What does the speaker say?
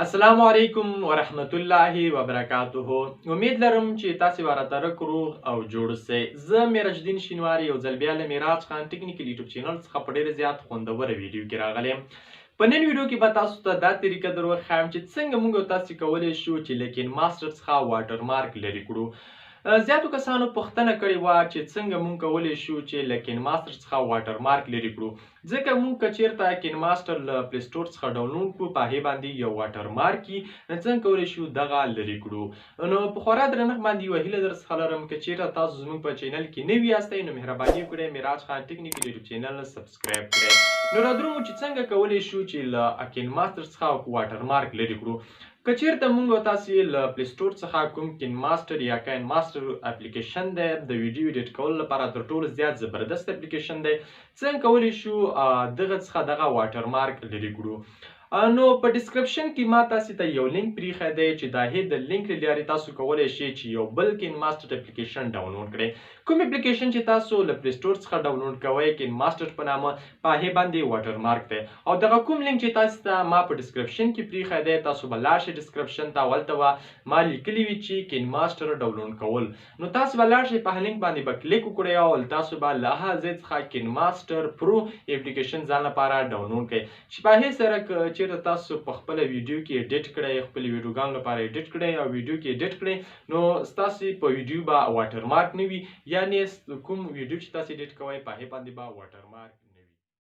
السلام علیکم ورحمت الله وبرکاته. امید لرم چې تاسو ورته روغ او جوړ سئ. زه میراج الدین شینواری یو ځل بیا له میراج خان ټیکنیکل یوټیوب چینل څخه په ډېره زیات خوندوره ویډیو کې راغلی یم. په نن ویډیو کې به تاسو ته دا طریقه در وښایم چې څنګه موږ تاسو کولی شو چې له کین ماسټر څخه واټر مارک لرې کړو. زیاتو کسانو پوښتنه کړې وه چې څنګه موږ کولی شو چې له کین ماسټر څخه واټر مارک لرې کړو، ځکه موږ که چیرته کین ماسټر له پلی سټور څخه ډاونلوډ کړو په هغې باندې یو واټر مارک وي، نو څنګه کولی شو دغه لرې کړو. نو په خورا درنښت باندې یوه هیله در څخه لرم که چیرته تاسو زموږ په چینل کې نوي یاستئ نو مهرباني وکړئ میراج خان ټیکنیکل یوټیوب چینل سبسکرایب کړئ. نو رادرومو چې څنګه کولی شو چې له کین ماسټر څخه واټر مارک لرې کړو. که چیرته موږ تاسې له پلی سټور څخه کوم کین ماسټر یا کین ماسټر اپلیکیشن دی د ویډیو ایډیټ کولو لپاره تر ټولو زیات زبردست اپلیکیشن دی، څنګه کولی شو دغه څخه دغه واټر مارک لرې کړو. نو په ډسکرپشن کې ما تاسې ته یو لینک پریښی دی چې د هغې د لینک له لارې تاسو کولی شئ چې یو بل کین ماسټر اپلیکیشن ډاونلوډ کړئ. کوم اپلیکیشن چې تاسو له پلی سټور څخه ډاونلوډ کوئ کین ماسټر په نامه په هغې باندې واټر مارک دی، او دغه کوم لینک چې تاسو ته ما په ډسکرپشن کې پریښی دی تاسو به لاړ شئ ډسکرپشن ته، هلته به ما لیکلي وي چې کین ماسټر ډاونلوډ کول. نو تاسو به لاړ شئ په هغه لینک باندې به کلیک وکړئ او تاسو به له هغه ځای څخه کین ماسټر پرو اپلیکیشن ځان لپاره ډاونلوډ کړئ، چې په هغې سره که چیرته تاسو په خپله ویډیو کې ایډیټ کړئ، خپلې ویډیوګانو لپاره ایډیټ کړئ او ویډیو کې ایډیټ کړئ، نو ستاسې په ویډیو به واټر مارک نه وي، یعنې کوم ویډیو چې تاسو ایډیټ کوئ په هغې باندې به واټر مارک